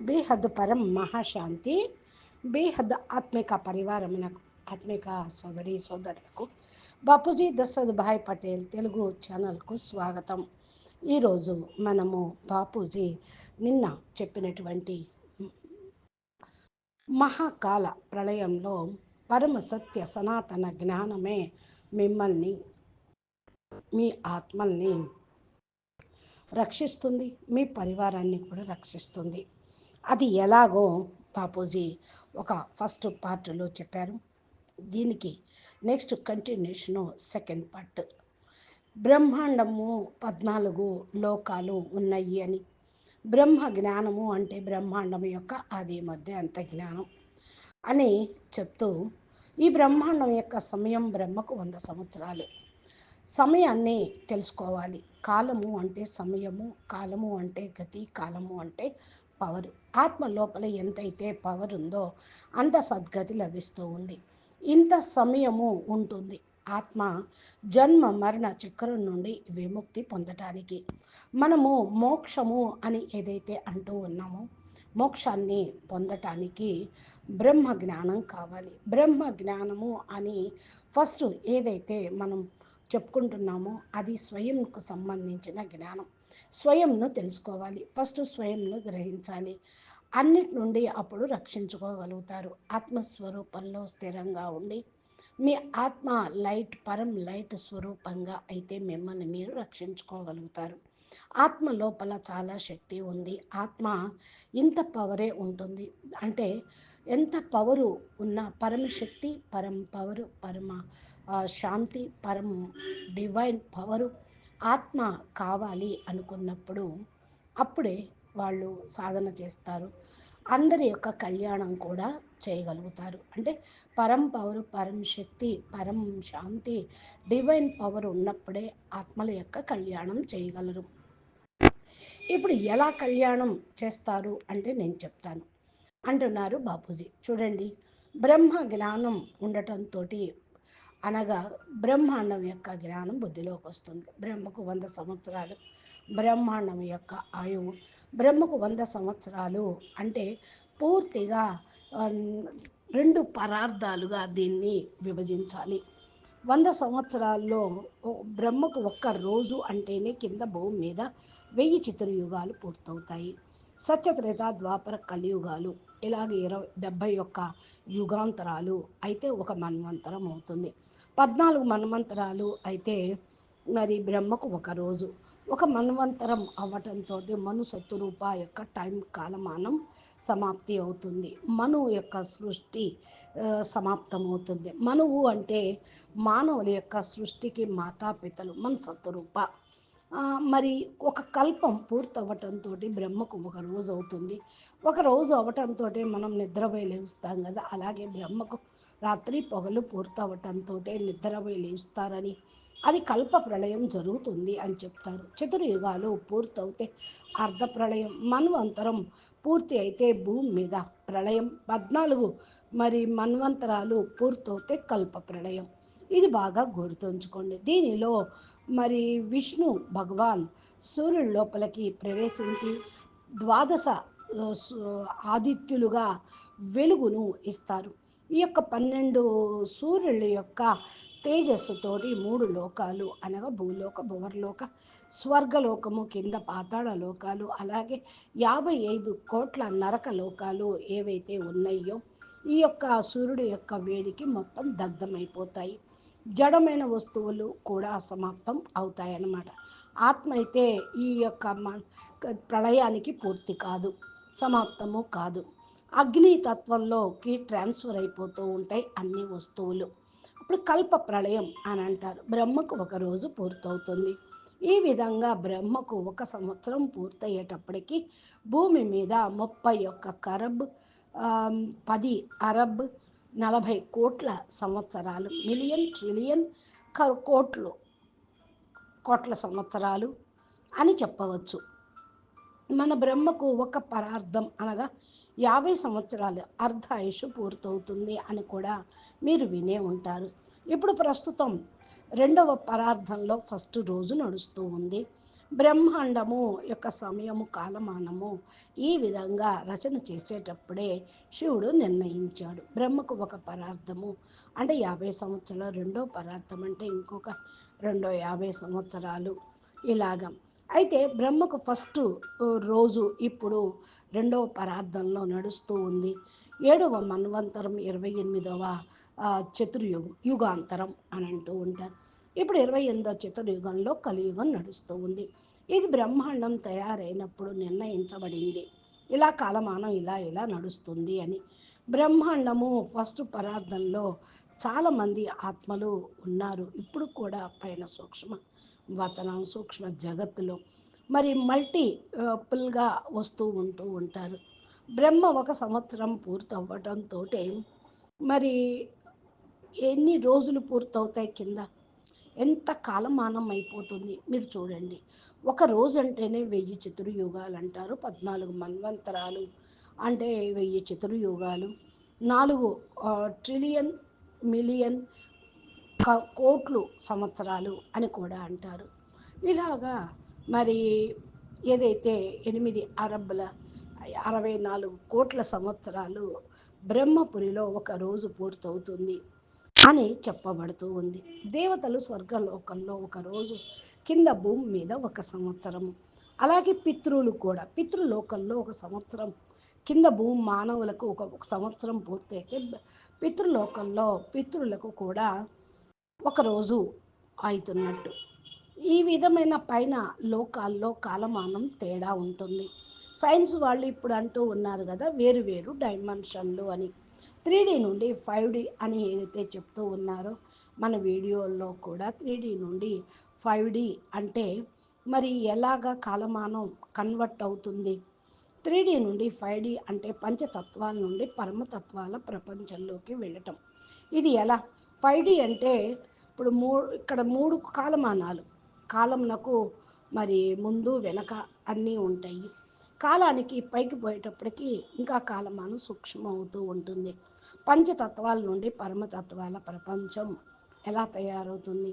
బేహద్ పరం మహాశాంతి. బేహద్ ఆత్మిక పరివారమునకు, ఆత్మిక సోదరి సోదరులకు బాపూజీ దశరథ్ భాయ్ పటేల్ తెలుగు ఛానల్కు స్వాగతం. ఈరోజు మనము బాపూజీ నిన్న చెప్పినటువంటి మహాకాల ప్రళయంలో పరమ సత్య సనాతన జ్ఞానమే మిమ్మల్ని, మీ ఆత్మల్ని రక్షిస్తుంది, మీ పరివారాన్ని కూడా రక్షిస్తుంది. అది ఎలాగో బాపూజీ ఒక ఫస్ట్ పార్ట్లో చెప్పారు. దీనికి నెక్స్ట్ కంటిన్యూషను సెకండ్ పార్ట్. బ్రహ్మాండము 14 లోకాలు ఉన్నాయి అని, బ్రహ్మ జ్ఞానము అంటే బ్రహ్మాండం యొక్క ఆది మధ్య అంత జ్ఞానం అని చెప్తూ, ఈ బ్రహ్మాండం యొక్క సమయం బ్రహ్మకు 100 సంవత్సరాలు. సమయాన్ని తెలుసుకోవాలి. కాలము అంటే సమయము, కాలము అంటే గతి, కాలము అంటే పవర్. ఆత్మ లోపల ఎంతైతే పవర్ ఉందో అంత సద్గతి లభిస్తూ ఉంది. ఇంత సమయము ఉంటుంది ఆత్మ జన్మ మరణ చక్రం నుండి విముక్తి పొందటానికి. మనము మోక్షము అని ఏదైతే అంటూ ఉన్నామో, మోక్షాన్ని పొందటానికి బ్రహ్మ జ్ఞానం కావాలి. బ్రహ్మ జ్ఞానము అని ఫస్ట్ ఏదైతే మనం చెప్పుకుంటున్నామో అది స్వయంకు సంబంధించిన జ్ఞానం. స్వయంను తెలుసుకోవాలి. ఫస్ట్ స్వయంను గ్రహించాలి. అన్నిటి నుండి అప్పుడు రక్షించుకోగలుగుతారు. ఆత్మస్వరూపంలో స్థిరంగా ఉండి, మీ ఆత్మ లైట్, పరం లైట్ స్వరూపంగా అయితే మిమ్మల్ని మీరు రక్షించుకోగలుగుతారు. ఆత్మ లోపల చాలా శక్తి ఉంది. ఆత్మ ఇంత పవరే ఉంటుంది. అంటే ఎంత పవరు ఉన్న పరమశక్తి, పరం పవరు, పరమ శాంతి, పరం డివైన్ పవరు ఆత్మ కావాలి అనుకున్నప్పుడు అప్పుడే వాళ్ళు సాధన చేస్తారు. అందరి యొక్క కళ్యాణం కూడా చేయగలుగుతారు. అంటే పరం పవరు, పరం శక్తి, పరం శాంతి, డివైన్ పవర్ ఉన్నప్పుడే ఆత్మల యొక్క కళ్యాణం చేయగలరు. ఇప్పుడు ఎలా కళ్యాణం చేస్తారు అంటే నేను చెప్తాను అంటున్నారు బాపూజీ. చూడండి, బ్రహ్మ జ్ఞానం ఉండటంతో, అనగా బ్రహ్మాండం యొక్క జ్ఞానం బుద్ధిలోకి వస్తుంది. బ్రహ్మకు 100 సంవత్సరాలు బ్రహ్మాండం యొక్క ఆయువు. బ్రహ్మకు 100 సంవత్సరాలు అంటే పూర్తిగా 2 పరార్థాలుగా దీన్ని విభజించాలి. 100 సంవత్సరాల్లో బ్రహ్మకు ఒక్క రోజు అంటేనే కింద భూమి మీద 1000 చతుర్యుగాలు పూర్తవుతాయి. సత్యత్రేత ద్వాపర కలియుగాలు ఇలాగే 71 యుగాంతరాలు అయితే ఒక మన్వంతరం అవుతుంది. 14 మన్వంతరాలు అయితే మరి బ్రహ్మకు ఒక రోజు. ఒక మన్వంతరం అవ్వటంతో మను శత్రురూప యొక్క టైం కాలమానం సమాప్తి అవుతుంది. మను యొక్క సృష్టి సమాప్తమవుతుంది. మనువు అంటే మానవుల యొక్క సృష్టికి మాతాపితలు, మను శత్రురూప. మరి ఒక కల్పం పూర్తవటంతో బ్రహ్మకు ఒక రోజు అవుతుంది. ఒక రోజు అవటంతో మనం నిద్రపోయి లేస్తాం కదా, అలాగే బ్రహ్మకు రాత్రి పగలు పూర్తవటంతో నిద్రపోయి లేస్తారని, అది కల్ప ప్రళయం జరుగుతుంది అని చెప్తారు. చతుర్యుగాలు పూర్తవుతే అర్ధ ప్రళయం, మన్వంతరం పూర్తి అయితే భూమి మీద ప్రళయం, 14 మరి మన్వంతరాలు పూర్తవుతే కల్ప ప్రళయం. ఇది బాగా గుర్తుంచుకోండి. దీనిలో మరి విష్ణు భగవాన్ సూర్యుడి లోపలికి ప్రవేశించి ద్వాదశ ఆదిత్యులుగా వెలుగును ఇస్తారు. ఈ యొక్క 12 సూర్యుల యొక్క తేజస్సుతోటి 3 లోకాలు అనగా భూలోక, భువర్లోక, స్వర్గలోకము, కింద పాతాళ లోకాలు, అలాగే 55 కోట్ల నరక లోకాలు ఏవైతే ఉన్నాయో ఈ యొక్క సూర్యుడు యొక్క వేడికి మొత్తం దగ్ధమైపోతాయి. జడమైన వస్తువులు కూడా సమాప్తం అవుతాయన్నమాట. ఆత్మ అయితే ఈ యొక్క ప్రళయానికి పూర్తి కాదు, సమాప్తము కాదు. అగ్ని తత్వంలోకి ట్రాన్స్ఫర్ అయిపోతూ ఉంటాయి అన్ని వస్తువులు. అప్పుడు కల్ప ప్రళయం అని అంటారు. బ్రహ్మకు ఒక రోజు పూర్తవుతుంది. ఈ విధంగా బ్రహ్మకు 1 సంవత్సరం పూర్తయ్యేటప్పటికి భూమి మీద 31 కరబ్ 10 అరబ్ 40 కోట్ల సంవత్సరాలు, మిలియన్ ట్రిలియన్ కోట్ల సంవత్సరాలు అని చెప్పవచ్చు. మన బ్రహ్మకు ఒక పరార్థం అనగా 50 సంవత్సరాలు అర్ధ ఆయుష్ పూర్తవుతుంది అని కూడా మీరు వినే ఉంటారు. ఇప్పుడు ప్రస్తుతం 2వ పరార్థంలో ఫస్ట్ రోజు నడుస్తూ ఉంది. బ్రహ్మాండము యొక్క సమయము కాలమానము ఈ విధంగా రచన చేసేటప్పుడే శివుడు నిర్ణయించాడు. బ్రహ్మకు ఒక పరార్థము అంటే 50 సంవత్సరాలు, రెండో పరార్థం అంటే ఇంకొక రెండో 50 సంవత్సరాలు ఇలాగా. అయితే బ్రహ్మకు ఫస్ట్ రోజు ఇప్పుడు రెండవ పరార్థంలో నడుస్తూ ఉంది. 7వ మన్వంతరం 28వ యుగాంతరం అని అంటూ ఉంటారు. ఇప్పుడు 28వ చతుర్యుగంలో కలియుగం నడుస్తూ ఉంది. ఇది బ్రహ్మాండం తయారైనప్పుడు నిర్ణయించబడింది. ఇలా కాలమానం ఇలా ఇలా నడుస్తుంది అని. బ్రహ్మాండము ఫస్ట్ పరార్థంలో చాలామంది ఆత్మలు ఉన్నారు. ఇప్పుడు కూడా పైన సూక్ష్మ వతనం సూక్ష్మ జగత్తులో మరి మల్టీపుల్గా వస్తూ ఉంటూ ఉంటారు. బ్రహ్మ ఒక సంవత్సరం పూర్తవ్వడంతో మరి ఎన్ని రోజులు పూర్తవుతాయి కింద, ఎంత కాలమానం అయిపోతుంది మీరు చూడండి. ఒక రోజు అంటేనే 1000 చతుర్యుగాలు అంటారు. 14 మన్వంతరాలు అంటే 1000 చతుర్యుగాలు, 4 ట్రిలియన్ మిలియన్ కోట్లు సంవత్సరాలు అని కూడా అంటారు. ఇలాగా మరి ఏదైతే 8 అరబ్బుల 64 కోట్ల సంవత్సరాలు బ్రహ్మపురిలో ఒక రోజు పూర్తవుతుంది అని చెప్పబడుతూ ఉంది. దేవతలు స్వర్గలోకంలో ఒకరోజు, కింద భూమి మీద ఒక సంవత్సరము. అలాగే పితృలు కూడా పితృలోకంలో ఒక సంవత్సరం, కింద భూమి మానవులకు ఒక సంవత్సరం పూర్తయితే పితృలోకంలో పితృలకు కూడా ఒకరోజు అవుతున్నట్టు. ఈ విధమైన పైన లోకాల్లో కాలమానం తేడా ఉంటుంది. సైన్స్ వాళ్ళు ఇప్పుడు అంటూ ఉన్నారు కదా, వేరు వేరు డైమెన్షన్లు అని. 3D నుండి 5D అని ఏదైతే చెప్తూ ఉన్నారో మన వీడియోల్లో కూడా 3D నుండి 5D అంటే మరి ఎలాగ కాలమానం కన్వర్ట్ అవుతుంది. 3D నుండి 5D అంటే పంచతత్వాల నుండి పరమతత్వాల ప్రపంచంలోకి వెళ్ళటం. ఇది ఎలా? 5D అంటే ఇప్పుడు ఇక్కడ 3 కాలమానాలు. కాలంనకు మరి ముందు వెనక అన్నీ ఉంటాయి. కాలానికి పైకి పోయేటప్పటికి ఇంకా కాలమానం సూక్ష్మం అవుతూ ఉంటుంది. పంచతత్వాల నుండి పరమతత్వాల ప్రపంచం ఎలా తయారవుతుంది,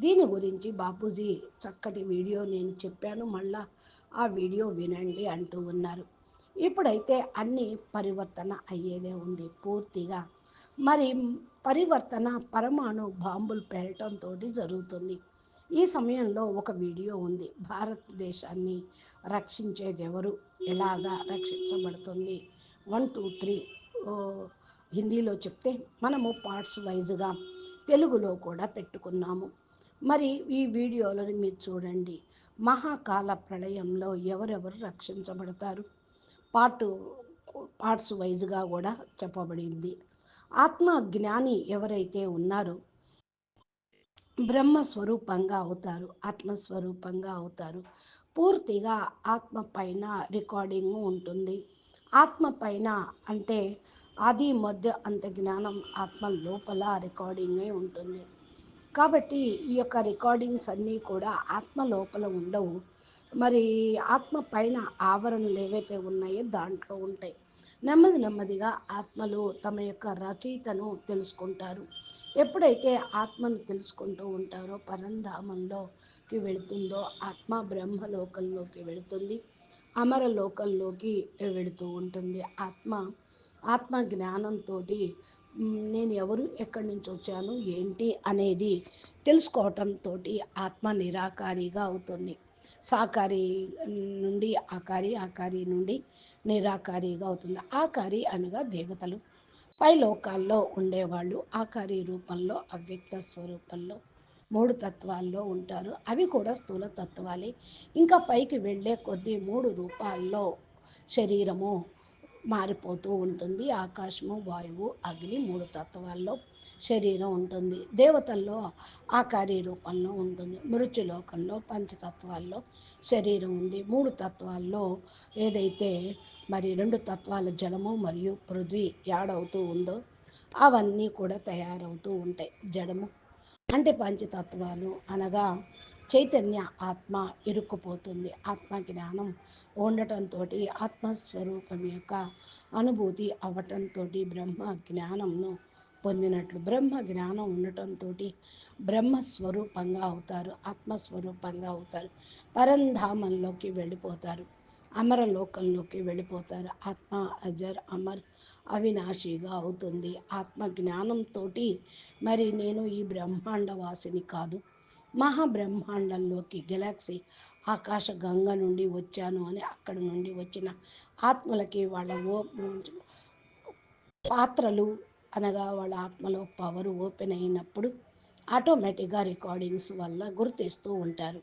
దీని గురించి బాపూజీ చక్కటి వీడియో నేను చెప్పాను, మళ్ళా ఆ వీడియో వినండి అంటూ ఉన్నారు. ఇప్పుడైతే అన్నీ పరివర్తన అయ్యేదే ఉంది పూర్తిగా. మరి పరివర్తన పరమాణు బాంబులు పేలటంతో జరుగుతుంది. ఈ సమయంలో ఒక వీడియో ఉంది, భారతదేశాన్ని రక్షించేది ఎవరు, ఎలాగా రక్షించబడుతుంది, 1 2 3 హిందీలో చెప్తే మనము పార్ట్స్ వైజ్గా తెలుగులో కూడా పెట్టుకున్నాము. మరి ఈ వీడియోలను మీరు చూడండి. మహాకాల ప్రళయంలో ఎవరెవరు రక్షించబడతారు, పార్ట్ పార్ట్స్ వైజ్గా కూడా చెప్పబడింది. ఆత్మ జ్ఞాని ఎవరైతే ఉన్నారో బ్రహ్మస్వరూపంగా అవుతారు, ఆత్మస్వరూపంగా అవుతారు. పూర్తిగా ఆత్మ పైన రికార్డింగ్ ఉంటుంది. ఆత్మ పైన అంటే ఆది మధ్య అంత జ్ఞానం ఆత్మ లోపల రికార్డింగే ఉంటుంది. కాబట్టి ఈ యొక్క రికార్డింగ్స్ అన్నీ కూడా ఆత్మ లోపల ఉండవు. మరి ఆత్మ పైన ఆవరణలు ఏవైతే ఉన్నాయో దాంట్లో ఉంటాయి. నెమ్మది నెమ్మదిగా ఆత్మలు తమ యొక్క రచయితను తెలుసుకుంటారు. ఎప్పుడైతే ఆత్మను తెలుసుకుంటూ ఉంటారో పరంధామంలోకి వెళుతుందో ఆత్మ బ్రహ్మలోకంలోకి వెళుతుంది, అమరలోకంలోకి వెళుతూ ఉంటుంది. ఆత్మ జ్ఞానంతో నేను ఎవరు, ఎక్కడి నుంచి వచ్చాను, ఏంటి అనేది తెలుసుకోవటంతో ఆత్మ నిరాకారిగా అవుతుంది. సాకారి నుండి ఆకారి, ఆకారి నుండి నిరాకారిగా అవుతుంది. ఆకారి అనగా దేవతలు, పై లోకాల్లో ఉండేవాళ్ళు ఆకారి రూపంలో అవ్యక్త స్వరూపంలో 3 తత్వాల్లో ఉంటారు. అవి కూడా స్థూల తత్వాలే. ఇంకా పైకి వెళ్ళే కొద్దీ 3 రూపాల్లో శరీరము మారిపోతూ ఉంటుంది. ఆకాశము, వాయువు, అగ్ని 3 తత్వాల్లో శరీరం ఉంటుంది. దేవతల్లో ఆకారి రూపంలో ఉంటుంది. మృత్యులోకంలో పంచతత్వాల్లో శరీరం ఉంది. 3 తత్వాల్లో ఏదైతే మరి 2 తత్వాల జలము మరియు పృథ్వీ యాడ్ అవుతూ ఉందో అవన్నీ కూడా తయారవుతూ ఉంటాయి. జడము అంటే పంచతత్వాలు అనగా చైతన్య ఆత్మ ఇరుక్కుపోతుంది. ఆత్మ జ్ఞానం ఉండటంతో ఆత్మస్వరూపం యొక్క అనుభూతి అవ్వటంతో బ్రహ్మ జ్ఞానంను పొందినట్లు. బ్రహ్మ జ్ఞానం ఉండటంతో బ్రహ్మస్వరూపంగా అవుతారు, ఆత్మస్వరూపంగా అవుతారు, పరంధామంలోకి వెళ్ళిపోతారు, అమరలోకంలోకి వెళ్ళిపోతారు. ఆత్మ అజర్ అమర్ అవినాశిగా అవుతుంది. ఆత్మ జ్ఞానంతో మరి నేను ఈ బ్రహ్మాండవాసిని కాదు, మహాబ్రహ్మాండంలోకి గెలాక్సీ ఆకాశ గంగ నుండి వచ్చాను అని అక్కడి నుండి వచ్చిన ఆత్మలకి వాళ్ళ పాత్రలు అనగా వాళ్ళ ఆత్మలో పవర్ ఓపెన్ అయినప్పుడు ఆటోమేటిక్గా రికార్డింగ్స్ వల్ల గుర్తిస్తూ ఉంటారు.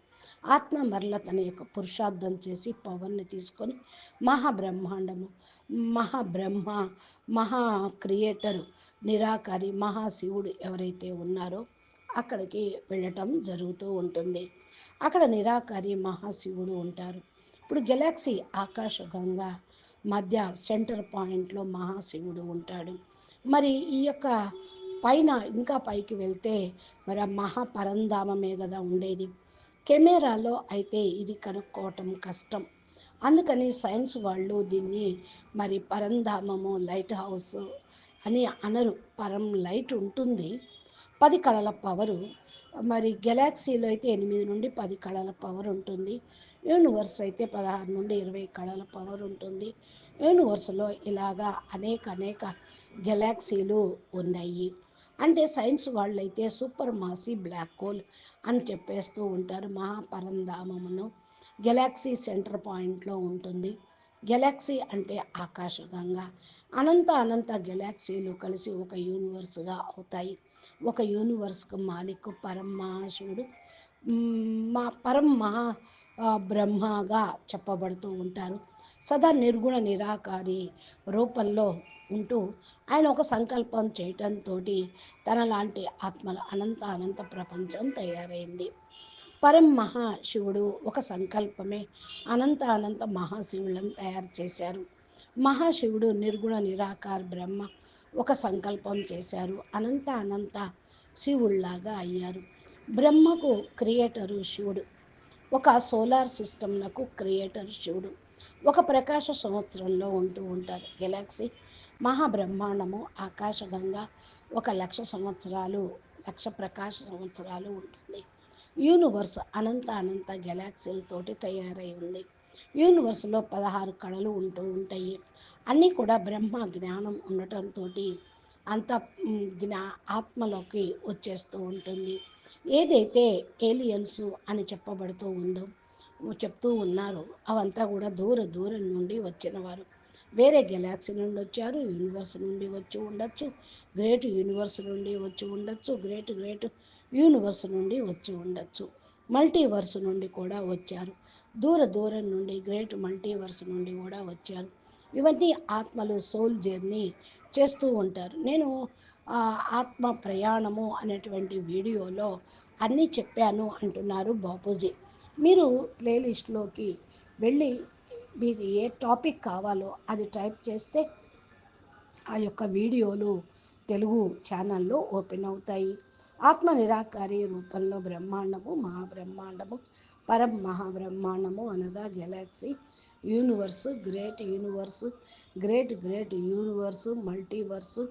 ఆత్మ మరల తన యొక్క పురుషార్థం చేసి పవర్ని తీసుకొని మహాబ్రహ్మాండము, మహాబ్రహ్మ, మహా క్రియేటరు, నిరాకారి మహాశివుడు ఎవరైతే ఉన్నారో అక్కడికి వెళ్ళటం జరుగుతూ ఉంటుంది. అక్కడ నిరాకారి మహాశివుడు ఉంటారు. ఇప్పుడు గెలాక్సీ ఆకాశగంగా మధ్య సెంటర్ పాయింట్లో మహాశివుడు ఉంటాడు. మరి ఈ యొక్క పైన ఇంకా పైకి వెళ్తే మరి ఆ మహాపరంధామమే కదా ఉండేది. కెమెరాలో అయితే ఇది కనుక్కోవటం కష్టం. అందుకని సైన్స్ వాళ్ళు దీన్ని మరి పరంధామము లైట్ హౌస్ అని అనరు. పరం లైట్ ఉంటుంది, 10 కళల పవరు. మరి గెలాక్సీలో అయితే 8 నుండి 10 కళల పవర్ ఉంటుంది. యూనివర్స్ అయితే 16 నుండి 20 కళల పవర్ ఉంటుంది. యూనివర్స్లో ఇలాగా అనేక అనేక గెలాక్సీలు ఉన్నాయి. అంటే సైన్స్ వాళ్ళైతే సూపర్ మాసీ బ్లాక్ హోల్ అని చెప్పేస్తూ ఉంటారు. మహాపరంధామమును గెలాక్సీ సెంటర్ పాయింట్లో ఉంటుంది. గెలాక్సీ అంటే ఆకాశగంగా, అనంత అనంత గెలాక్సీలు కలిసి ఒక యూనివర్స్గా అవుతాయి. ఒక యూనివర్స్కు మాలిక్ పరం మహాశివుడు, మా పరం మహా బ్రహ్మగా చెప్పబడుతూ ఉంటారు. సదా నిర్గుణ నిరాకారి రూపంలో ఉంటూ ఆయన ఒక సంకల్పం చేయటంతో తనలాంటి ఆత్మల అనంత అనంత ప్రపంచం తయారైంది. పరం మహాశివుడు ఒక సంకల్పమే అనంత అనంత మహాశివులను తయారు చేశారు. మహాశివుడు నిర్గుణ నిరాకార బ్రహ్మ ఒక సంకల్పం చేశారు, అనంత అనంత శివుళ్లాగా అయ్యారు. బ్రహ్మకు క్రియేటరు శివుడు, ఒక సోలార్ సిస్టమ్లకు క్రియేటర్ శివుడు. ఒక ప్రకాశ సంవత్సరంలో ఉంటూ ఉంటారు. గెలాక్సీ మహాబ్రహ్మాండము ఆకాశగంగా 1,00,000 సంవత్సరాలు, 1,00,000 ప్రకాశ సంవత్సరాలు ఉంటుంది. యూనివర్స్ అనంత అనంత గెలాక్సీలతోటి తయారై ఉంది. యూనివర్స్లో 16 కళలు ఉంటూ ఉంటాయి. అన్నీ కూడా బ్రహ్మ జ్ఞానం ఉండటంతో అంత జ్ఞా ఆత్మలోకి వచ్చేస్తూ ఉంటుంది. ఏదైతే ఏలియన్స్ అని చెప్పబడుతూ ఉందో చెప్తూ ఉన్నారు అవంతా కూడా దూర దూరం నుండి వచ్చినవారు. వేరే గెలాక్సీ నుండి వచ్చారు, యూనివర్స్ నుండి వచ్చి ఉండొచ్చు, గ్రేట్ యూనివర్స్ నుండి వచ్చి ఉండొచ్చు, గ్రేట్ గ్రేట్ యూనివర్స్ నుండి వచ్చి ఉండొచ్చు, మల్టీవర్స్ నుండి కూడా వచ్చారు, దూర దూరం నుండి గ్రేట్ మల్టీవర్స్ నుండి కూడా వచ్చారు. ఇవన్నీ ఆత్మలు సోల్ జర్నీ చేస్తూ ఉంటారు. నేను ఆత్మ ప్రయాణము అనేటువంటి వీడియోలో అన్నీ చెప్పాను అంటున్నారు బాపూజీ. మీరు ప్లేలిస్ట్లోకి వెళ్ళి మీకు ఏ టాపిక్ కావాలో అది టైప్ చేస్తే ఆ యొక్క వీడియోలు తెలుగు ఛానల్లో ఓపెన్ అవుతాయి. ఆత్మ నిరాకారి రూపంలో బ్రహ్మాండము, మహాబ్రహ్మాండము, పరం మహాబ్రహ్మాండము అనగా galaxy, universe, great universe, great great universe, multiverse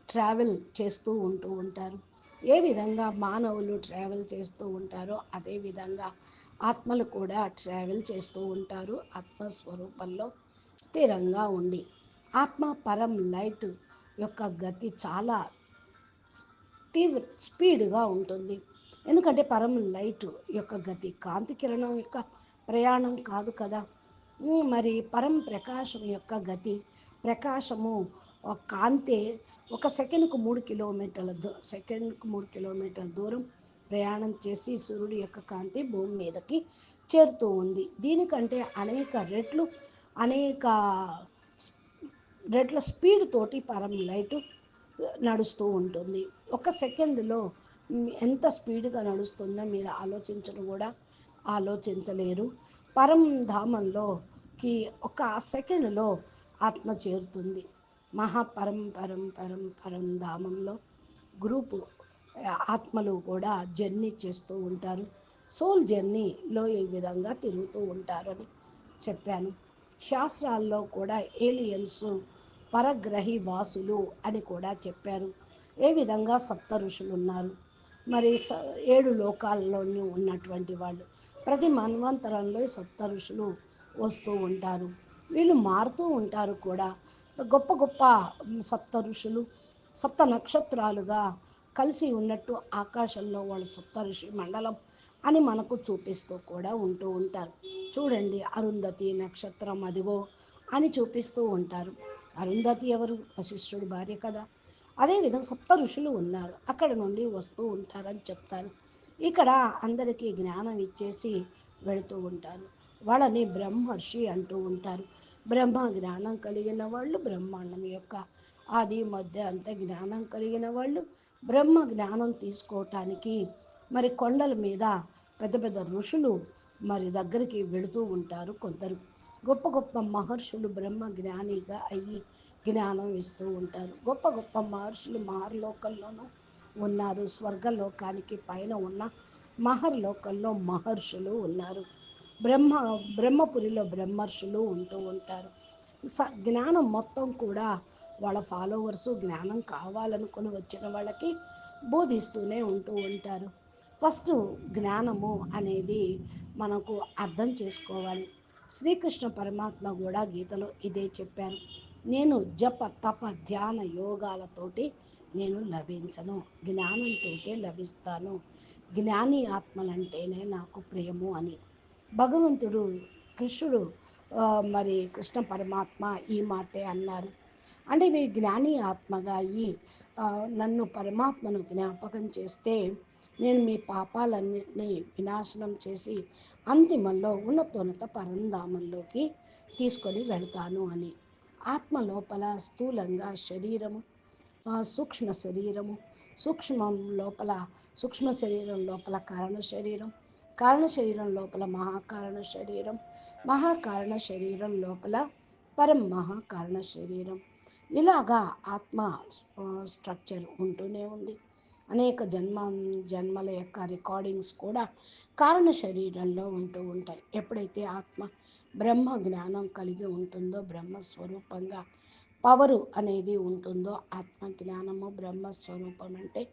travel చేస్తూ ఉంటూ ఉంటారు. ఏ విధంగా మానవులు ట్రావెల్ చేస్తూ ఉంటారో అదేవిధంగా ఆత్మలు కూడా ట్రావెల్ చేస్తూ ఉంటారు ఆత్మస్వరూపంలో స్థిరంగా ఉండి. ఆత్మ పరం లైట్ యొక్క గతి చాలా స్పీడ్గా ఉంటుంది. ఎందుకంటే పరం లైట్ యొక్క గతి కాంతి కిరణం యొక్క ప్రయాణం కాదు కదా. మరి పరం ప్రకాశం యొక్క గతి, ప్రకాశము కాంతే ఒక సెకండ్కు 3 కిలోమీటర్ల సెకండ్కు 3 కిలోమీటర్ల దూరం ప్రయాణం చేసి సూర్యుడి యొక్క కాంతి భూమి మీదకి చేరుతూ ఉంది. దీనికంటే అనేక రెట్లు, అనేక రెట్ల స్పీడ్ తోటి పరం లైటు నడుస్తూ ఉంటుంది. ఒక సెకండ్లో ఎంత స్పీడ్గా నడుస్తుందో మీరు ఆలోచించడం కూడా ఆలోచించలేరు. పరం ధామంలోకి ఒక సెకండ్లో ఆత్మ చేరుతుంది. మహాపరం పరం పరం పరం ధామంలో గ్రూపు ఆత్మలు కూడా జర్నీ చేస్తూ ఉంటారు. సోల్ జర్నీలో ఈ విధంగా తిరుగుతూ ఉంటారని చెప్పాను. శాస్త్రాల్లో కూడా ఏలియన్స్ పరగ్రహి వాసులు అని కూడా చెప్పారు. ఏ విధంగా సప్త ఋషులు ఉన్నారు, మరి 7 లోకాల్లోని ఉన్నటువంటి వాళ్ళు ప్రతి మన్వంతరంలో సప్త ఋషులు వస్తూ ఉంటారు. వీళ్ళు మారుతూ ఉంటారు కూడా. గొప్ప గొప్ప సప్త ఋషులు సప్త నక్షత్రాలుగా కలిసి ఉన్నట్టు ఆకాశంలో వాళ్ళు సప్త ఋషి మండలం అని మనకు చూపిస్తూ కూడా ఉంటూ ఉంటారు. చూడండి, అరుంధతి నక్షత్రం అదిగో అని చూపిస్తూ ఉంటారు. అరుంధతి ఎవరు? వశిష్ఠుడి భార్య కదా. అదేవిధంగా సప్త ఋషులు ఉన్నారు, అక్కడ నుండి వస్తూ ఉంటారని చెప్తారు. ఇక్కడ అందరికీ జ్ఞానం ఇచ్చేసి వెళుతూ ఉంటారు. వాళ్ళని బ్రహ్మర్షి అంటూ ఉంటారు. బ్రహ్మ జ్ఞానం కలిగిన వాళ్ళు, బ్రహ్మాండం యొక్క ఆది మధ్య అంత జ్ఞానం కలిగిన వాళ్ళు బ్రహ్మ జ్ఞానం తీసుకోవటానికి మరి కొండల మీద పెద్ద పెద్ద ఋషులు మరి దగ్గరికి వెళుతూ ఉంటారు. కొందరు గొప్ప గొప్ప మహర్షులు బ్రహ్మ జ్ఞానిగా అయ్యి జ్ఞానం ఇస్తూ ఉంటారు. గొప్ప గొప్ప మహర్షులు మహర్లోకంలోనూ ఉన్నారు. స్వర్గలోకానికి పైన ఉన్న మహర్లోకంలో మహర్షులు ఉన్నారు. బ్రహ్మ బ్రహ్మపురిలో బ్రహ్మర్షులు ఉంటూ ఉంటారు. జ్ఞానం మొత్తం కూడా వాళ్ళ ఫాలోవర్స్ జ్ఞానం కావాలనుకుని వచ్చిన వాళ్ళకి బోధిస్తూనే ఉంటూ ఉంటారు. ఫస్ట్ జ్ఞానము అనేది మనకు అర్థం చేసుకోవాలి. శ్రీకృష్ణ పరమాత్మ కూడా గీతలో ఇదే చెప్పారు. నేను జప తప ధ్యాన యోగాలతోటి నేను లభించను, జ్ఞానంతో లభిస్తాను. జ్ఞాని ఆత్మలంటేనే నాకు ప్రియము అని భగవంతుడు కృష్ణుడు మరి కృష్ణ పరమాత్మ ఈ మాటే అన్నారు. అంటే మీ జ్ఞాని ఆత్మగా అయ్యి నన్ను పరమాత్మను జ్ఞాపకం చేస్తే నేను మీ పాపాలన్నింటినీ వినాశనం చేసి అంతిమంలో ఉన్నతోన్నత పరంధామంలోకి తీసుకొని వెళ్తాను అని. ఆత్మ లోపల స్థూలంగా శరీరము, సూక్ష్మ శరీరము, సూక్ష్మం లోపల సూక్ష్మ శరీరం లోపల కారణ శరీరం, కారణ శరీరం లోపల మహాకారణ శరీరం, మహాకారణ శరీరం లోపల పరం మహాకారణ శరీరం. ఇలాగా ఆత్మ స్ట్రక్చర్ ఉంటూనే ఉంది. అనేక జన్మల యొక్క రికార్డింగ్స్ కూడా కారణ శరీరంలో ఉంటూ ఉంటాయి. ఎప్పుడైతే ఆత్మ బ్రహ్మ జ్ఞానం కలిగి ఉంటుందో, బ్రహ్మస్వరూపంగా పవరు అనేది ఉంటుందో, ఆత్మ జ్ఞానము బ్రహ్మస్వరూపం అంటే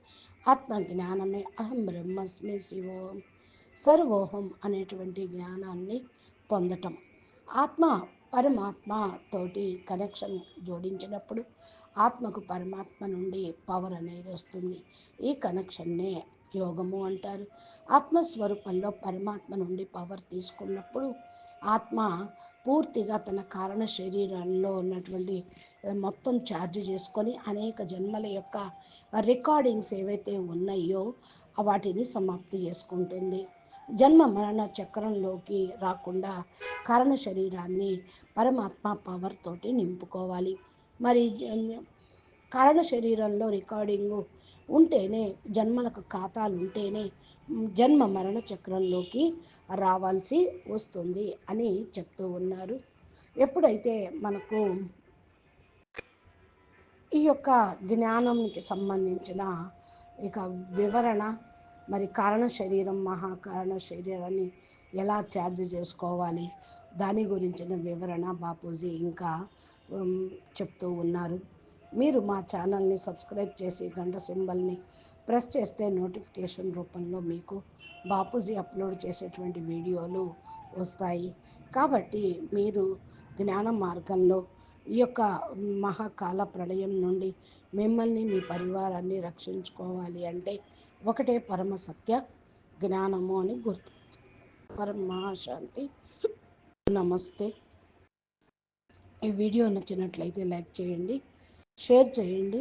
ఆత్మ జ్ఞానమే. అహం బ్రహ్మస్మి శివోహం సర్వోహం అనేటువంటి జ్ఞానాన్ని పొందటం. ఆత్మ పరమాత్మ తోటి కనెక్షన్ జోడించినప్పుడు ఆత్మకు పరమాత్మ నుండి పవర్ అనేది వస్తుంది. ఈ కనెక్షన్నే యోగము అంటారు. ఆత్మస్వరూపంలో పరమాత్మ నుండి పవర్ తీసుకున్నప్పుడు ఆత్మ పూర్తిగా తన కారణ శరీరంలో ఉన్నటువంటి మొత్తం ఛార్జ్ చేసుకొని అనేక జన్మల యొక్క రికార్డింగ్స్ ఏవైతే ఉన్నాయో వాటిని సమాప్తి చేసుకుంటుంది. జన్మ మరణ చక్రంలోకి రాకుండా కారణ శరీరాన్ని పరమాత్మ పవర్ తోటి నింపుకోవాలి. మరి కారణ శరీరంలో రికార్డింగు ఉంటేనే, జన్మలకు ఖాతాలు ఉంటేనే జన్మ మరణ చక్రంలోకి రావాల్సి వస్తుంది అని చెప్తూ ఉన్నారు. ఎప్పుడైతే మనకు ఈ యొక్క జ్ఞానంకి సంబంధించిన ఇక వివరణ, మరి కారణ శరీరం మహాకారణ శరీరాన్ని ఎలా ఛార్జ్ చేసుకోవాలి దాని గురించిన వివరణ బాపూజీ ఇంకా చెప్తూ ఉన్నారు. మీరు మా ఛానల్ని సబ్స్క్రైబ్ చేసి గంట సింబల్ని ప్రెస్ చేస్తే నోటిఫికేషన్ రూపంలో మీకు బాపూజీ అప్లోడ్ చేసేటువంటి వీడియోలు వస్తాయి. కాబట్టి మీరు జ్ఞాన మార్గంలో ఈ యొక్క మహాకాల ప్రళయం నుండి మిమ్మల్ని మీ పరివారాన్ని రక్షించుకోవాలి అంటే ఒకటే పరమ సత్య జ్ఞానము అని గుర్తు. పరమ మహాశాంతి. నమస్తే. ఈ వీడియో నచ్చినట్లయితే లైక్ చేయండి, షేర్ చేయండి.